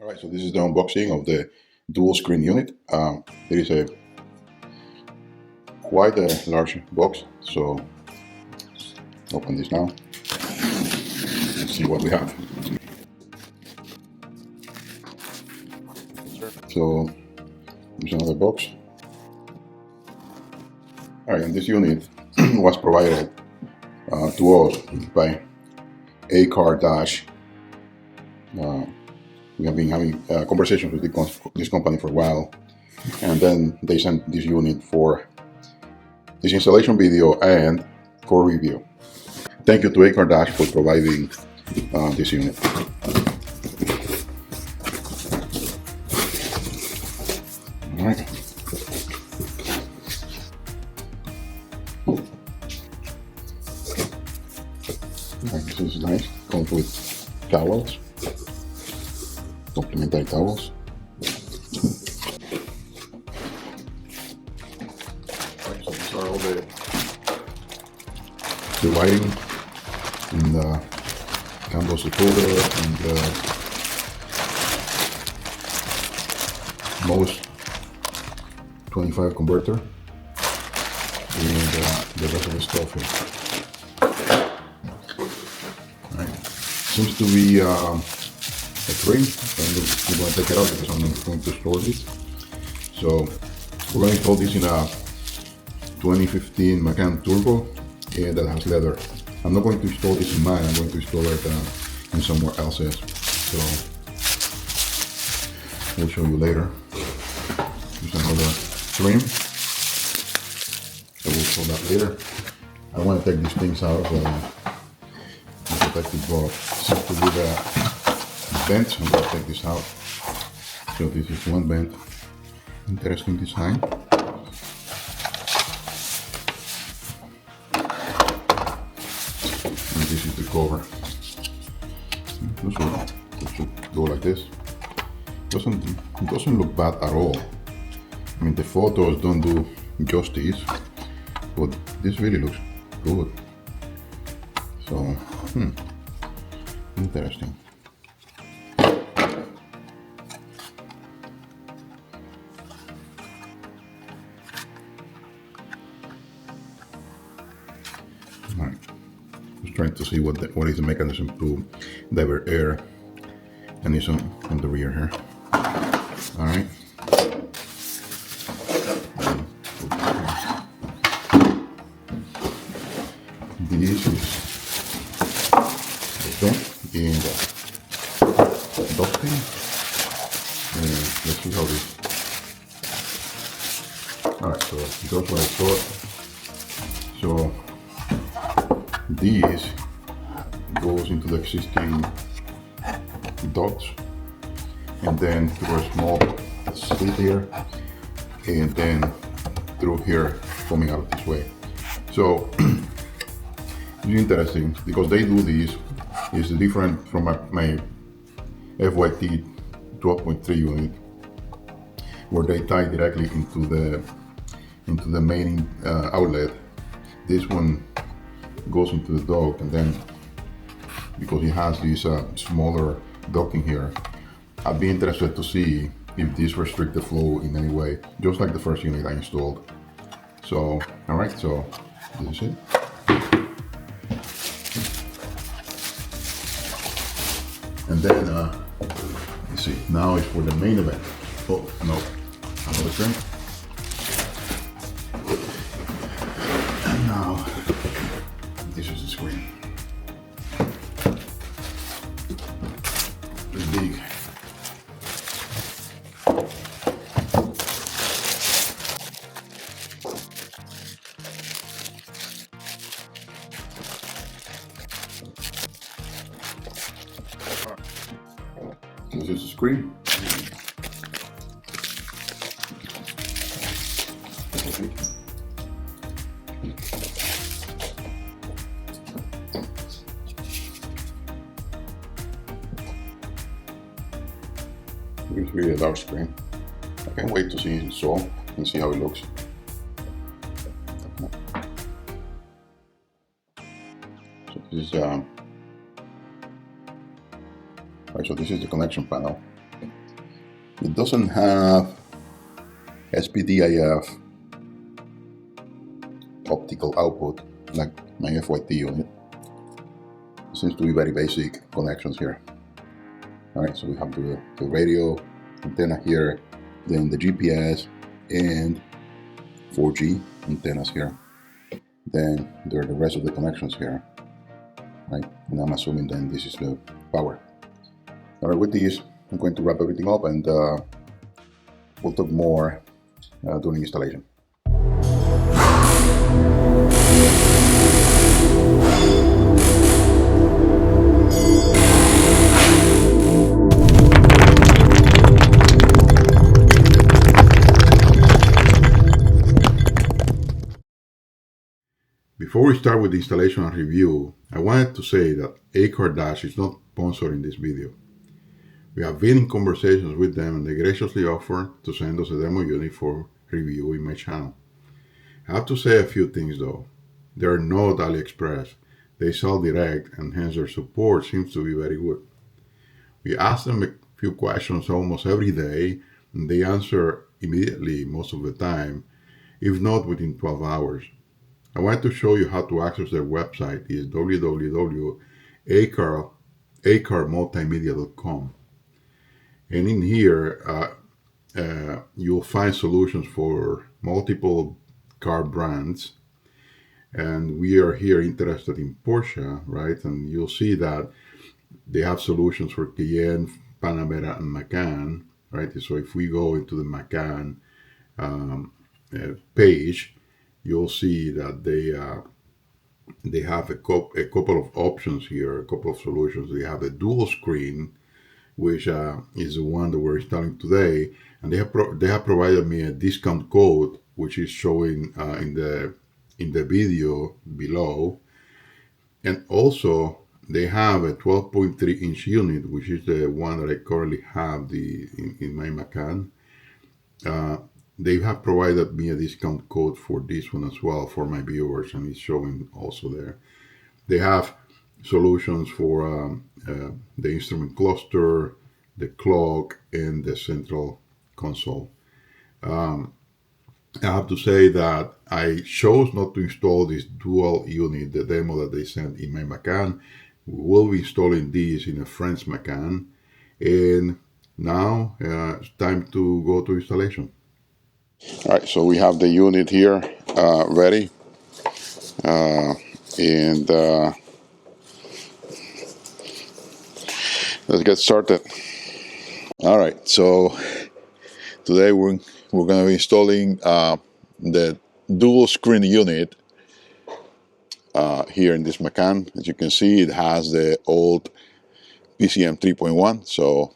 Alright, so this is the unboxing of the dual screen unit. There is a quite a large box, so open this now. Let's see what we have. So there's another box. Alright, and this unit was provided to us by ACARDASH. We have been having conversations with this company for a while, and then they sent this unit for this installation video and for review. Thank you to ACARDASH for providing this unit. Alright. This is nice. Comes with towels, complementary towels. Right, so these are all the wiring and the cables decoder and the most 25 converter and the rest of the stuff here. Right. Seems to be a tray, and we're going to take it out because I'm going to store this. So we're going to install this in a 2015 Macan Turbo that has leather. I'm not going to install this in mine, I'm going to install it in somewhere else's. So we'll show you later. There's another trim. I will show that later. I want to take these things out of the protective box. Seems to be the vent. I'm going to take this out. So this is one vent. Interesting design. And this is the cover. It should go like this. It doesn't look bad at all. I mean, the photos don't do justice, but this really looks good. So, interesting. Alright, just trying to see what is the mechanism to divert air, and it's on the rear here. Alright. This is the vent and the ducting. And let's see how this. Alright, so it goes like so. So this goes into the existing ducts, and then through a small slit here, and then through here coming out this way. So it's interesting because they do this. It's different from my FYT 12.3 unit, where they tie directly into the main outlet. This one goes into the duct, and then because it has this smaller ducting here, I'd be interested to see if this restricts the flow in any way, just like the first unit I installed. So, alright, so this is it. And then, let's see, now it's for the main event. Oh, no, another trim. And now, this is the screen. It's big. This is the screen. It's really a large screen. I can't wait to see it installed and see how it looks. So this is Right, so this is the connection panel. It doesn't have SPDIF optical output like my FYT unit. It seems to be very basic connections here. Alright, so we have the radio antenna here, then the GPS and 4G antennas here. Then there are the rest of the connections here, right? And I'm assuming then this is the power. All right, with these, I'm going to wrap everything up, and we'll talk more during installation. Before we start with the installation and review, I wanted to say that ACARDASH is not sponsoring this video. We have been in conversations with them, and they graciously offered to send us a demo unit for review in my channel. I have to say a few things though. They are not AliExpress. They sell direct, and hence their support seems to be very good. We ask them a few questions almost every day, and they answer immediately most of the time, if not within 12 hours. I want to show you how to access their website. It's www.acarmultimedia.com. And in here, you'll find solutions for multiple car brands. And we are here interested in Porsche, right? And you'll see that they have solutions for Cayenne, Panamera, and Macan, right? So if we go into the Macan page, you'll see that they have a couple of options here, a couple of solutions. They have a dual screen, which is the one that we're installing today, and they have provided me a discount code, which is showing in the video below. And also they have a 12.3-inch unit, which is the one that I currently have in my Macan. They have provided me a discount code for this one as well for my viewers, and it's showing also there. They have solutions for the instrument cluster, the clock, and the central console. I have to say that I chose not to install this dual unit, the demo that they sent in my Macan. We will be installing this in a friend's Macan, and now it's time to go to installation. All right, so we have the unit here ready, and let's get started. All right, so today we're going to be installing the dual screen unit here in this Macan. As you can see, it has the old PCM 3.1, so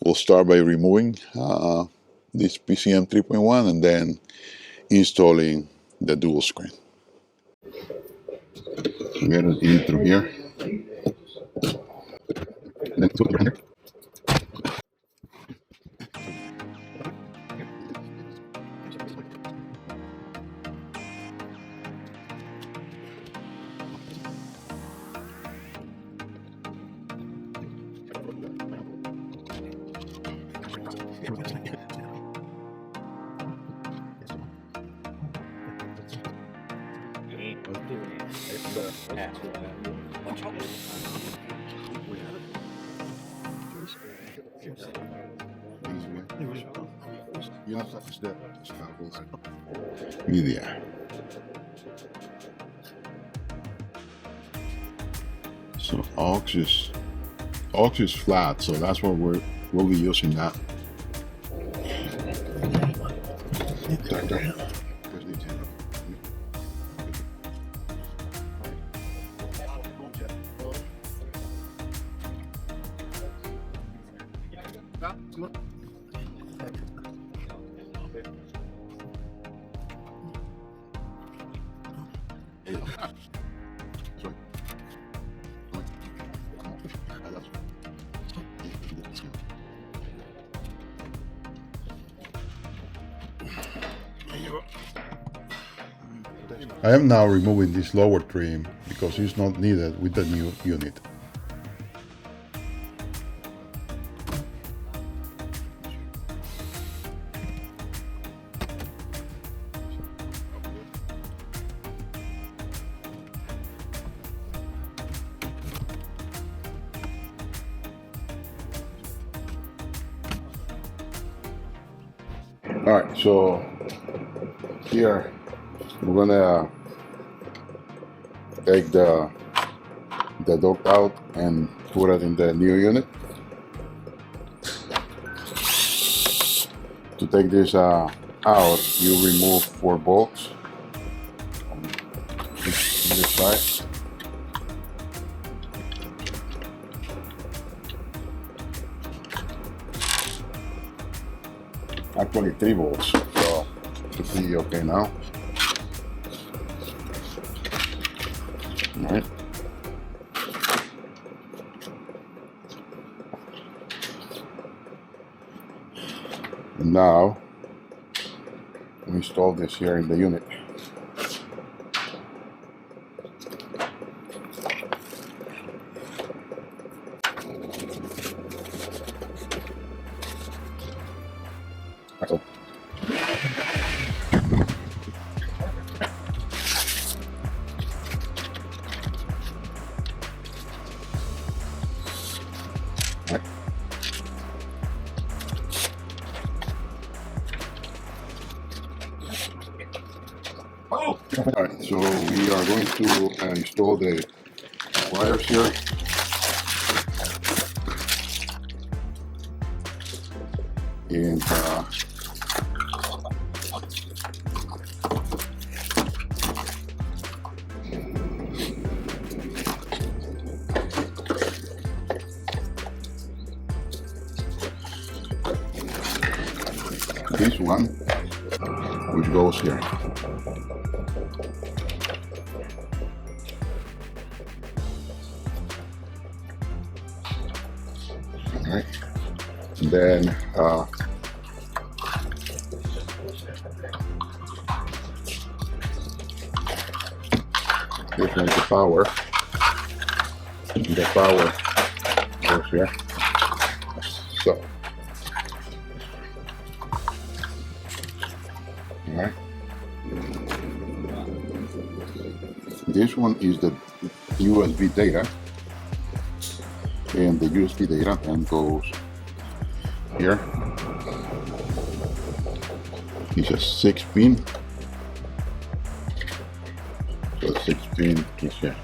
we'll start by removing this PCM 3.1 and then installing the dual screen. Get it in through here. Then put it here. Media. So aux is flat, so that's what we'll be using that. I am now removing this lower trim because it's not needed with the new unit. Alright, so here we're gonna take the duct out and put it in the new unit. To take this out, you remove 4 bolts on this side. Actually 3 bolts, so it should be okay now. Alright. Now we install this here in the unit. That's all. Alright, so we are going to install the wires here. And this one, which goes here. Alright, and then this one's the power. The power goes here. So, alright. This one is the USB data, and the USB data then goes here. It's a 6-pin. So 6-pin is here.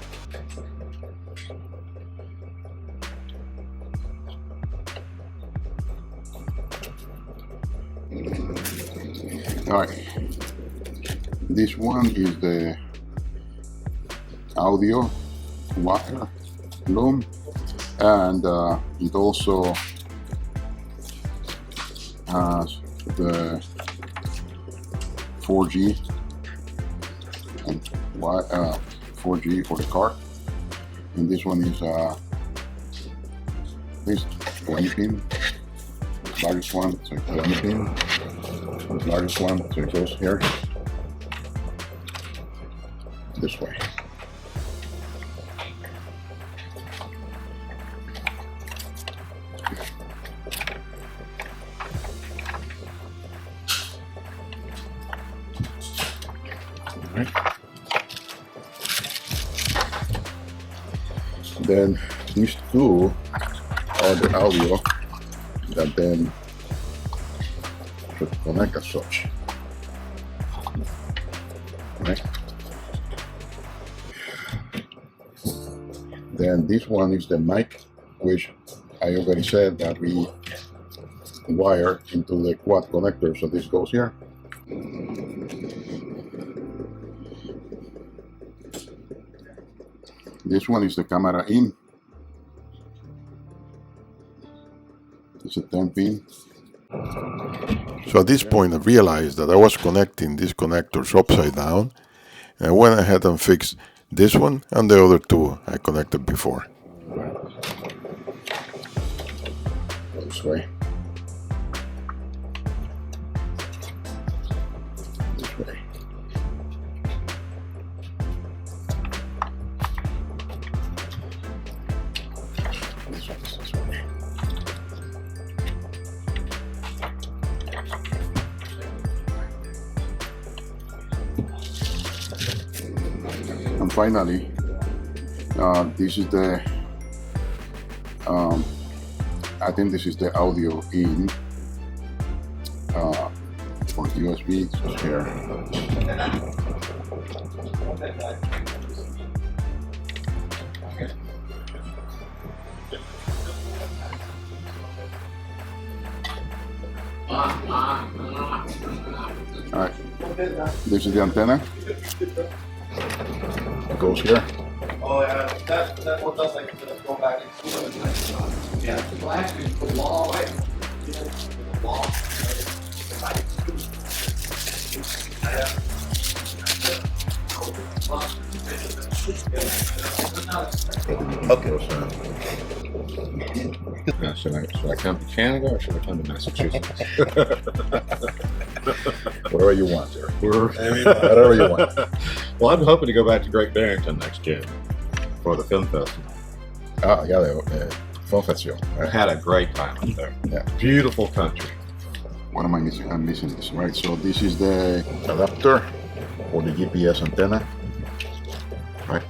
Alright. This one is the audio wire loom, and it also has the 4G and 4G for the car, and this one is this 20-pin, the largest one, so 20-pin, the largest one, so it goes here this way. Right. Then these two are the audio that then should connect as such. Right. Then this one is the mic, which I already said that we wire into the quad connector, so this goes here. This one is the camera in. It's a 10-pin. So at this point I realized that I was connecting these connectors upside down, and I went ahead and fixed this one and the other two I connected before. This way. This way. This one's this way. And finally, this is the I think this is the audio in, for USB, so here. Alright, this is the antenna. It goes here. Oh yeah, that one does like go back into yeah, the black is the wall, right? The wall. Okay. Should I come to Canada or should I come to Massachusetts? Whatever you want, sir. Whatever you want. Well, I'm hoping to go back to Great Barrington next year for the film festival. Ah, yeah, the film festival. I had a great time up there. Yeah. Beautiful country. What am I missing? I'm missing this, right? So this is the adapter for the GPS antenna, right?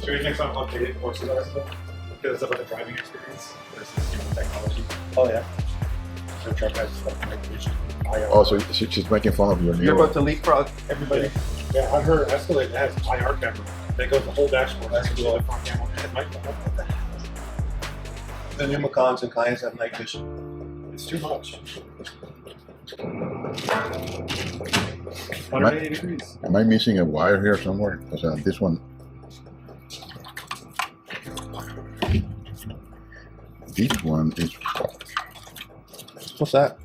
Should we take some updated courses are still? Because of the driving experience versus technology. Oh yeah. So truck has stuff like vision. Oh, so she's making fun of your You're new. about to leapfrog everybody. Yeah, on her Escalade it has IR camera. That goes the whole dashboard. That's the front camera. It might The new Macans and Cayennes have night vision. It's too much. 180 degrees. Am I missing a wire here somewhere? Because this one. This one is. What's that?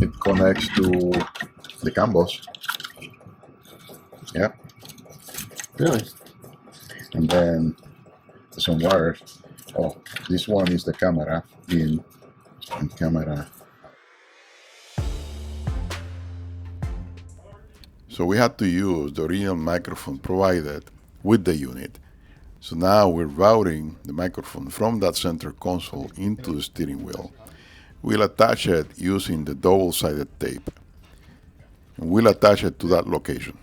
It connects to the CAN-bus. Yeah. Really? And then some wires. Oh, this one is the camera in and camera. So we had to use the original microphone provided with the unit. So now we're routing the microphone from that center console into the steering wheel. We'll attach it using the double-sided tape. And we'll attach it to that location.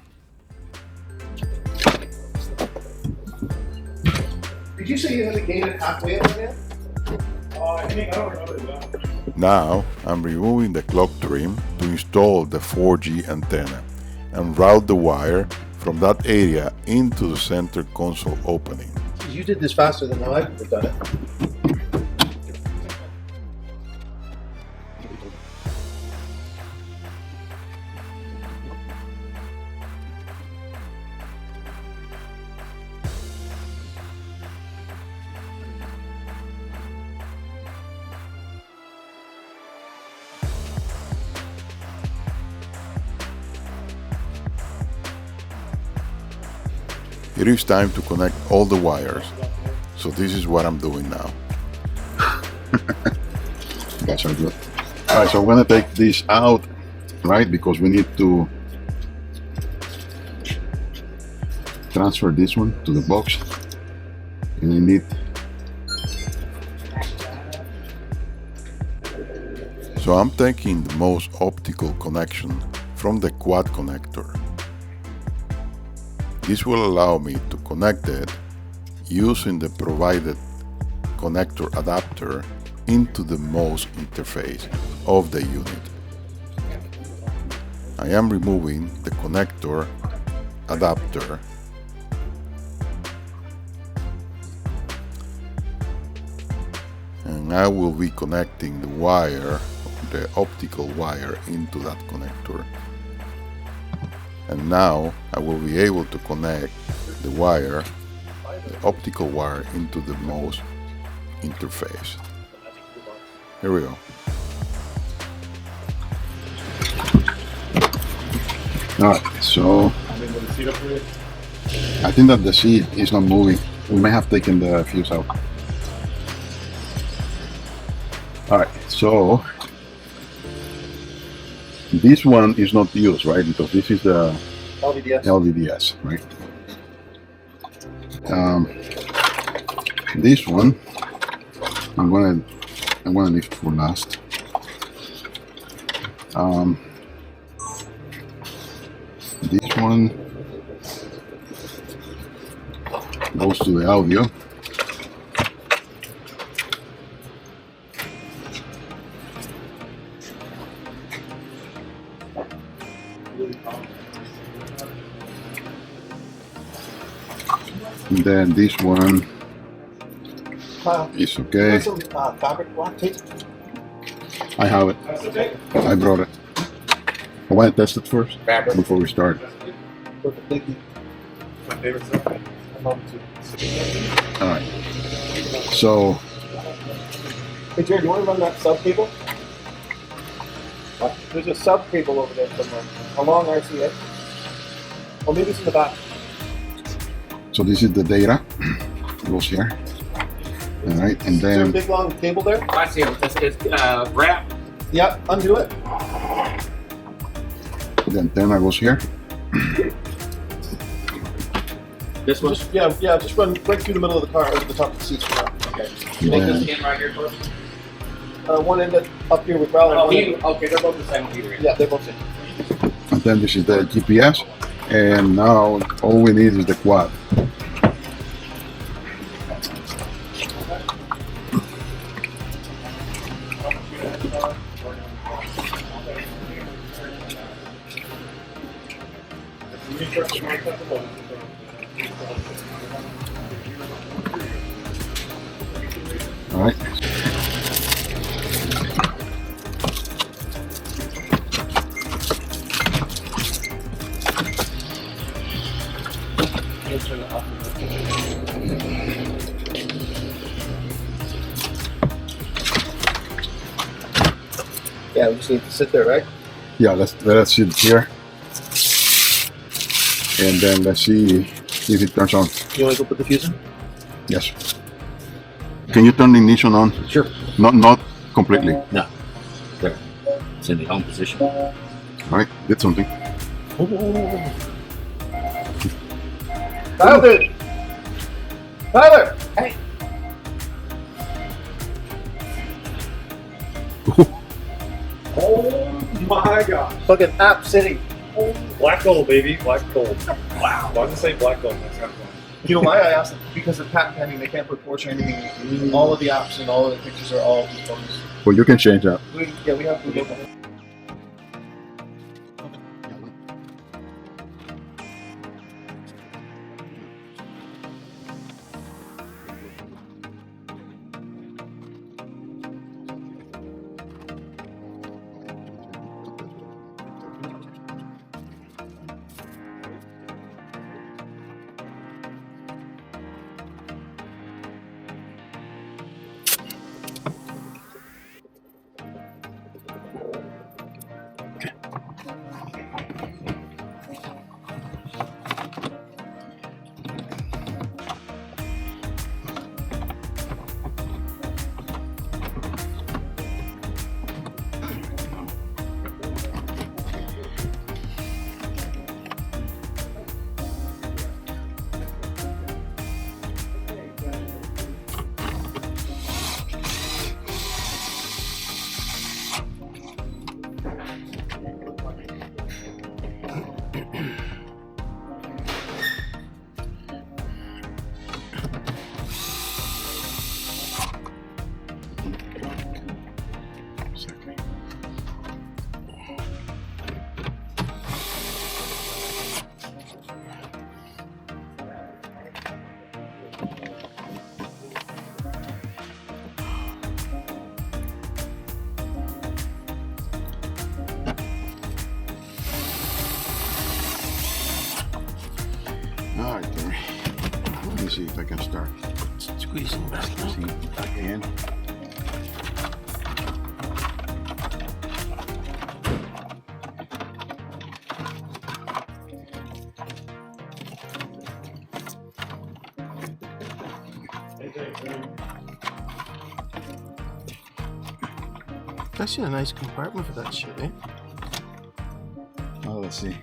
Did you say you had the gain at halfway on there? I think I don't remember that. Now I'm removing the clock trim to install the 4G antenna and route the wire from that area into the center console opening. You did this faster than I've ever done it. It is time to connect all the wires. So this is what I'm doing now. That's are good. Alright, so I'm gonna take this out, right? Because we need to transfer this one to the box. And I need. So I'm taking the most optical connection from the quad connector. This will allow me to connect it using the provided connector adapter into the MOS interface of the unit. I am removing the connector adapter and I will be connecting the wire, the optical wire, into that connector. And now I will be able to connect the wire, the optical wire, into the MOS interface. Here we go. Alright, so I think that the seat is not moving. We may have taken the fuse out. Alright, so this one is not used, right? Because this is the LVDS, right? This one, I'm gonna leave it for last. This one, goes to the audio. And then this one is okay. Some fabric block tape. I have it. That's the tape. I brought it. I want to test it first Fabric. before we start. Perfect. Thank you. My favorite stuff. All right. So Hey Jared, you want to run that sub cable? There's a sub cable over there somewhere. Along RCA. Or maybe it's in the back. this is the data. It goes here. All right, and Is there a then big long cable there? I see it. It's wrap. Yeah, undo it. the antenna goes here. This one. Just run right through the middle of the car over the top of the seats for now. Okay. And Take then- this in right here first. One end up here with Ralph. Oh, one end- okay, they're both the same computer. Yeah, they're both in. And then this is the GPS. And now all we need is the quad. All right. Yeah, we just need to sit there, right? Yeah, let's sit here. And then let's see if it turns on. You want to go put the fuse in? Yes. Can you turn the ignition on? Sure. Not completely. No. There. It's in the home position. All right, did something. Tyler! Tyler! Hey! Oh my gosh. Fucking App City. Black gold, baby. Black gold. Wow. Why does it say black gold? That's kind of fun. You know why I asked them? Because of patent pending, they can't put Porsche or anything. All of the apps and all of the pictures are all photos. Well, you can change that. We have to go. All right, Terry. Let me see if I can start. Squeezing back. Squeezing back in. That's a nice compartment for that shit, eh? Oh, let's see.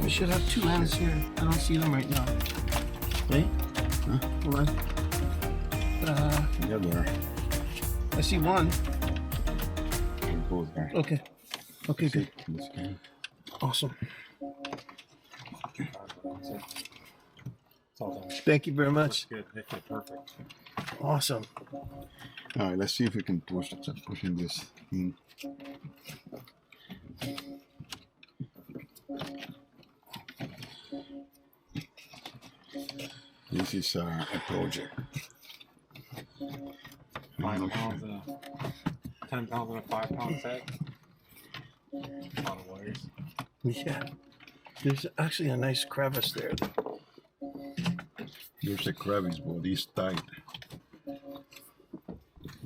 We should have two ends here. I don't see them right now. Wait. Huh? Hold on. Yeah, there. I see one. goes there. Okay. Okay, good. This can. Awesome. It's all done. Thank you very Looks much. good. Okay, perfect. Awesome. All right, let's see if we can start pushing this in. This is a project. 5 pounds in a 10 pounds in a 5-pound set. A lot of wires. Yeah. There's actually a nice crevice there. There's a crevice, but it's tight.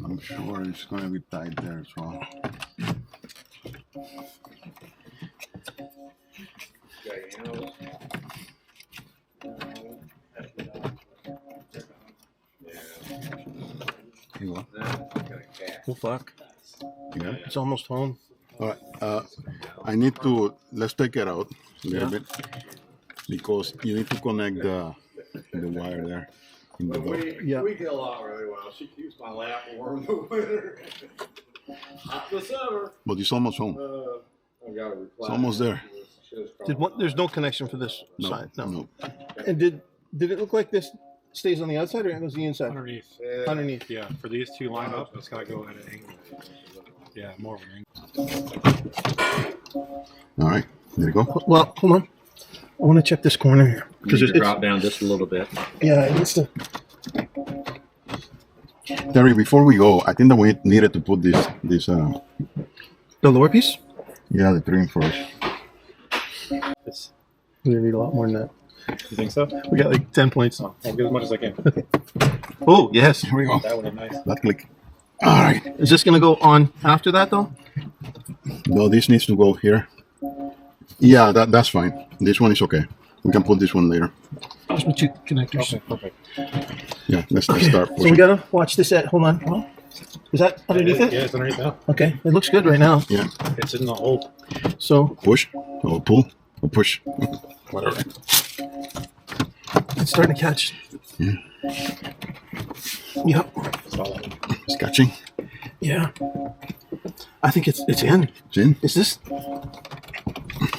I'm sure it's gonna be tight there as well. You what? Oh, fuck. Yeah. It's almost home. All right. I need to, let's take it out a little bit because you need to connect the wire there. In the door. Yeah. We get along really well. She keeps my lap warm in the winter. Not the summer. But it's almost home. I got a reply. It's almost there. There's no connection for this No, side. no. And did it look like this stays on the outside or it goes the inside? Underneath. Underneath. Yeah, for these two line up, it's got to go at an angle. Yeah, more of an angle. All right. There you go. Well, hold on. I want to check this corner here because Need to drop down just a little bit. yeah, it needs to. Terry, before we go, I think that we needed to put this The lower piece? yeah, the trim first. It's, We need a lot more than that. you think so? We got like 10 points. I'll get as much as I can. Oh, yes. Here we go. That would have nice. That click. All right. Is this going to go on after that, though? No, this needs to go here. Yeah, that's fine. This one is okay. We can put this one later. Just with two connectors. Okay, perfect. Yeah, let's Okay, start so we pushing. got to watch this at. Hold on. Oh, is that underneath it? Yeah, it's underneath now. Okay, it looks good right now. Yeah, It's in the hole. So push or pull or push. Whatever. it's starting to catch. Yeah. Yep. Solid. It's catching. Yeah. I think it's in. It's in. Is this?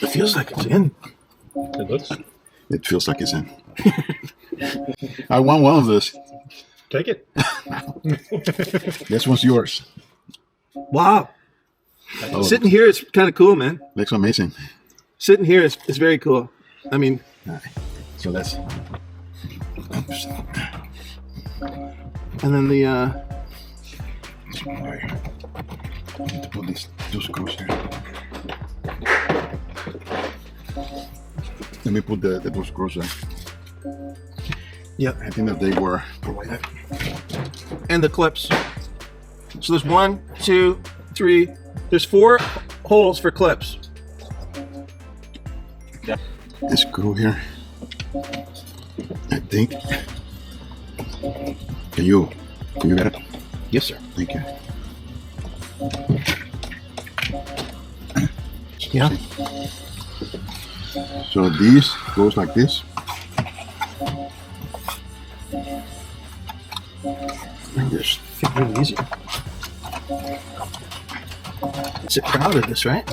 It feels like it's in. It looks. It feels like it's in. I want one of this. Take it. This one's yours. Wow. Oh, Sitting here is kind of cool, man. looks amazing. Sitting here is very cool. I mean, All right. So let's. Oops. and then the Wire. I need to put two screws here. Let me put the two screws there. yep, I think that they were provided. and the clips. So there's 1, 2, 3. There's 4 holes for clips. The screw here. I think. Can you get it? Yes, sir. Thank you. Yeah. So this goes like this. And this. It's really easy. Is it proud of this, right?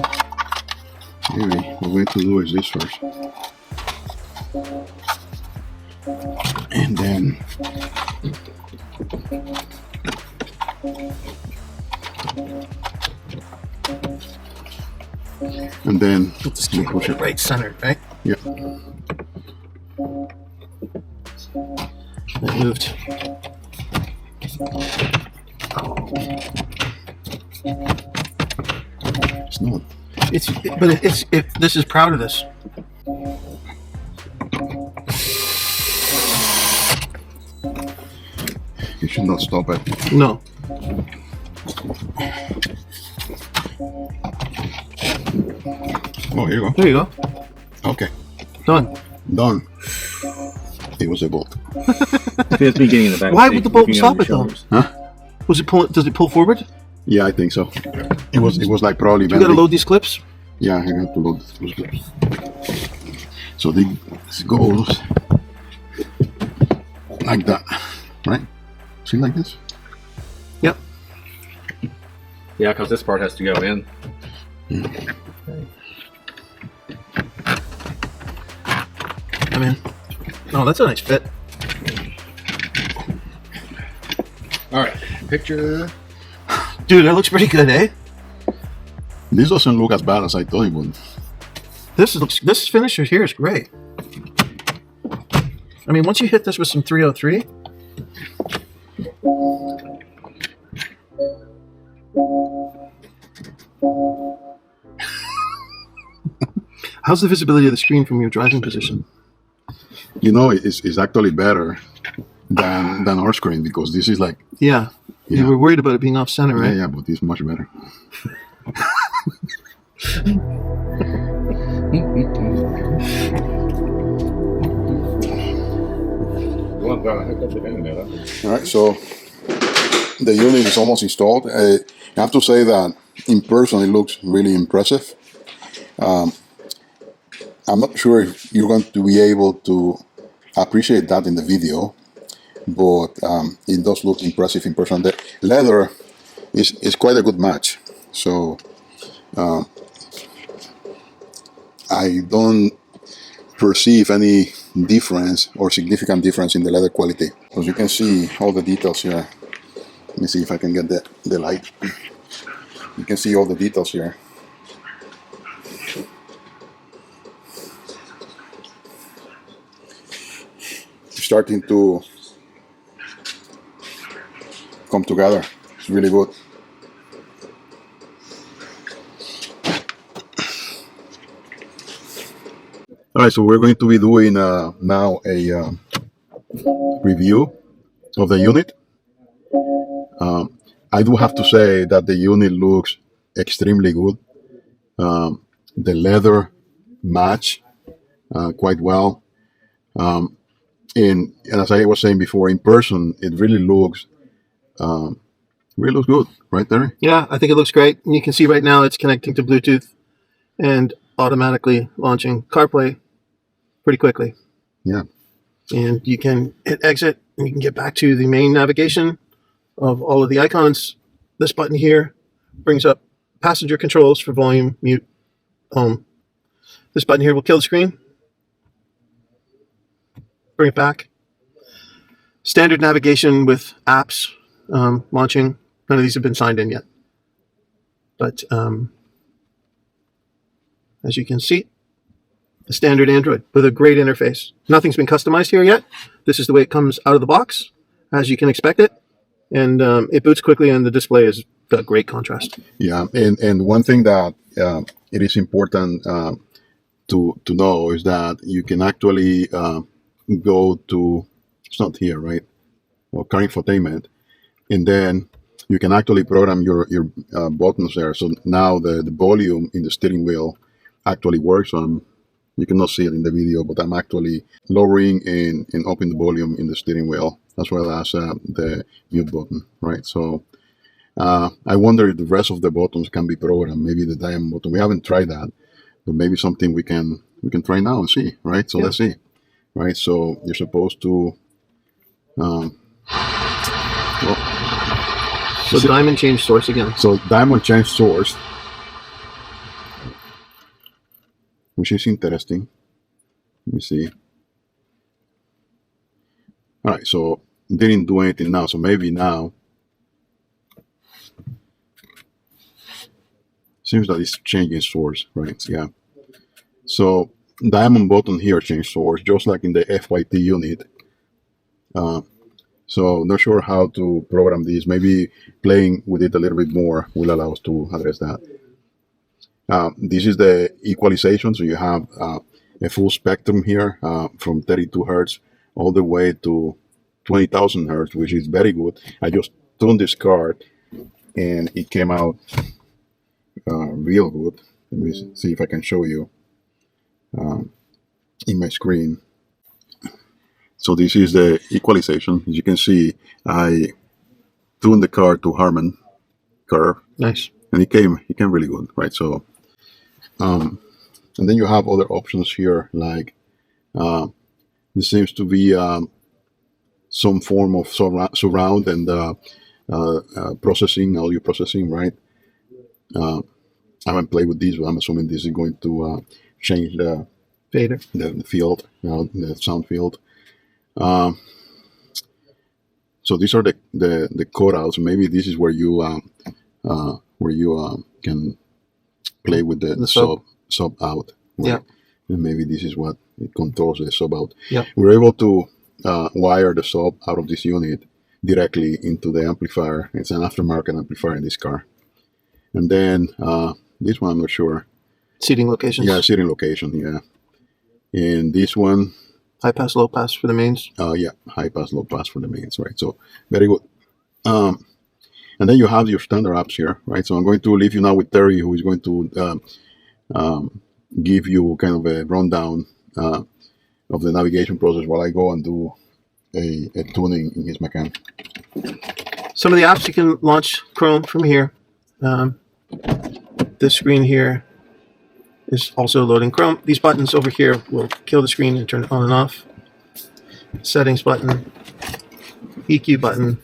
Maybe what we need to do is this first. And then Let's you keep push it it. right centered, right? Yeah. It moved. It's not. This is proud of this. You should not stop it. No. Oh, here you go. There you go. Okay. Done. Done. It was a bolt. Feels me getting in the back. Why seat, would the bolt looking on stop your it, though? shoulders. Huh? Was it pull? Does it pull forward? Yeah, I think so. It was like probably You got to bending. load these clips. Yeah, I have to load those clips. So this goes like that, right? See, like this? Yep. Yeah, because this part has to go in. I mean, oh, that's a nice fit. All right, picture. Dude, that looks pretty good, eh? This doesn't look as bad as I thought it would. This finisher here is great. I mean, once you hit this with some 303, how's the visibility of the screen from your driving position? You know, it's actually better than our screen because this is like, Yeah. You were worried about it being off center, right? yeah, but it's much better. All right, so the unit is almost installed. I have to say that in person it looks really impressive. I'm not sure if you're going to be able to appreciate that in the video, but it does look impressive in person. The leather is quite a good match, so I don't perceive any difference or significant difference in the leather quality. As you can see, all the details here. Let me see if I can get the light. You can see all the details here. Starting to come together. It's really good. All right, so we're going to be doing now a review of the unit. I do have to say that the unit looks extremely good. The leather match quite well. And as I was saying before, in person, it really looks good, right there. Yeah, I think it looks great. And you can see right now it's connecting to Bluetooth and automatically launching CarPlay pretty quickly. Yeah. And you can hit exit and you can get back to the main navigation of all of the icons. This button here brings up passenger controls for volume, mute, home. This button here will kill the screen. Bring it back. Standard navigation with apps launching. None of these have been signed in yet. But as you can see, the standard Android with a great interface. Nothing's been customized here yet. This is the way it comes out of the box, as you can expect it. And it boots quickly, and the display is got great contrast. Yeah, and one thing that it is important to know is that you can actually go to, it's not here, right? Or car infotainment, and then you can actually program your buttons there. So now the volume in the steering wheel actually works. You cannot see it in the video, but I'm actually lowering and opening the volume in the steering wheel, as well as the mute button, right? So I wonder if the rest of the buttons can be programmed, maybe the diamond button. We haven't tried that, but maybe something we can try now and see, right? So let's see, right? So you're supposed to, so diamond change source again. So diamond change source, which is interesting. Let me see. All right, so didn't do anything now, so maybe now. Seems that it's changing source, right? Yeah. So diamond button here change source, just like in the FYT unit. So not sure how to program this. Maybe playing with it a little bit more will allow us to address that. This is the equalization. So you have a full spectrum here from 32 hertz all the way to 20,000 hertz, which is very good. I just tuned this card and it came out real good. Let me see if I can show you in my screen. So this is the equalization. As you can see, I tuned the card to Harman curve. Nice. And it came really good, right? So, and then you have other options here, like there seems to be some form of surround and processing, audio processing, right? I haven't played with these, but I'm assuming this is going to change the Fader. the field, the sound field. So these are the cutouts. Maybe this is where you can play with the sub out. Right? Yeah. And maybe this is what it controls the sub out. Yeah. We're able to wire the sub out of this unit directly into the amplifier. It's an aftermarket amplifier in this car. And then this one, I'm not sure. Seating locations. Yeah, seating location. Yeah. And this one. High pass, low pass for the mains. Yeah, high pass, low pass for the mains, right? So very good. And then you have your standard apps here, right? So I'm going to leave you now with Terry, who is going to give you kind of a rundown of the navigation process while I go and do a tuning in his Macan. Some of the apps you can launch Chrome from here. This screen here is also loading Chrome. These buttons over here will kill the screen and turn it on and off. Settings button, EQ button,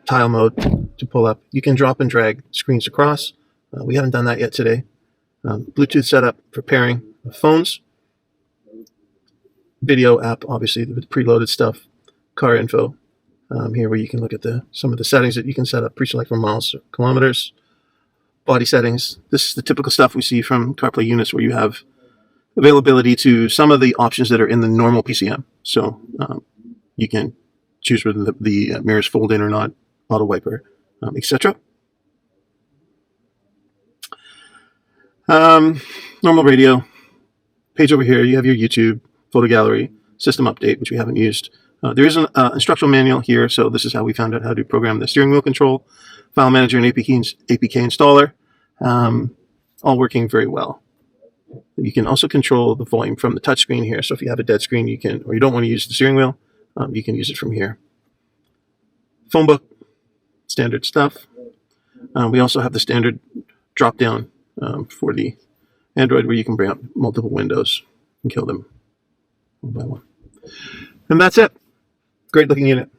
tile mode to pull up. You can drop and drag screens across. We haven't done that yet today. Bluetooth setup for pairing of phones. Video app, obviously, with preloaded stuff. Car info here where you can look at some of the settings that you can set up, pre-select for miles or kilometers. Body settings. This is the typical stuff we see from CarPlay units where you have availability to some of the options that are in the normal PCM. So you can choose whether the mirrors fold in or not, auto wiper, etc. Normal radio. Page over here, you have your YouTube, photo gallery, system update, which we haven't used. There is an instructional manual here, so this is how we found out how to program the steering wheel control, file manager, and APK installer, all working very well. You can also control the volume from the touchscreen here. So if you have a dead screen, you can, or you don't want to use the steering wheel, you can use it from here. Phone book, standard stuff. We also have the standard drop down for the Android where you can bring up multiple windows and kill them one by one. And that's it. Great looking unit.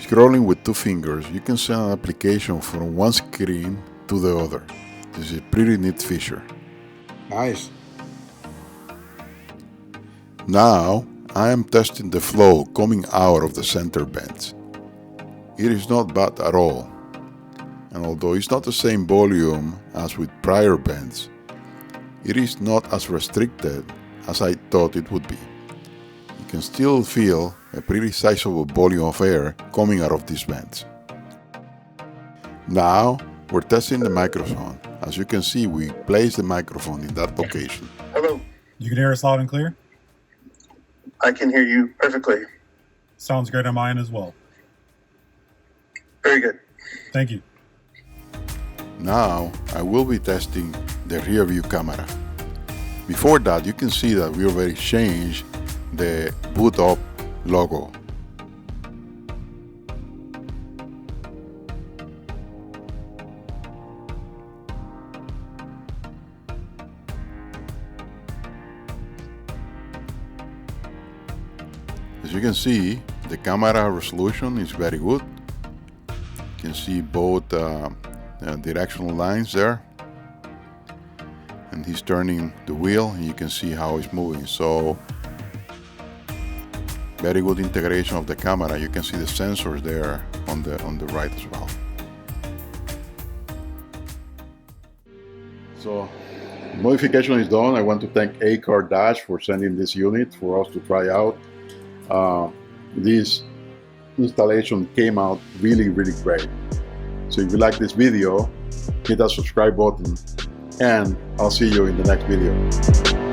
Scrolling with two fingers, you can send an application from one screen to the other. This is a pretty neat feature. Nice. Now I am testing the flow coming out of the center bends. It is not bad at all. And although it's not the same volume as with prior bends, it is not as restricted as I thought it would be. You can still feel a pretty sizable volume of air coming out of these vents. Now we're testing the microphone. As you can see, we place the microphone in that location. Hello. You can hear us loud and clear? I can hear you perfectly. Sounds great on mine as well. Very good. Thank you. Now I will be testing the rear view camera. Before that, you can see that we already changed the boot up logo. As you can see, the camera resolution is very good. You can see both directional lines there, and he's turning the wheel and you can see how it's moving. So very good integration of the camera. You can see the sensors there on the right as well. So modification is done. I want to thank ACARDASH for sending this unit for us to try out. This installation came out really great. So if you like this video, hit that subscribe button, and I'll see you in the next video.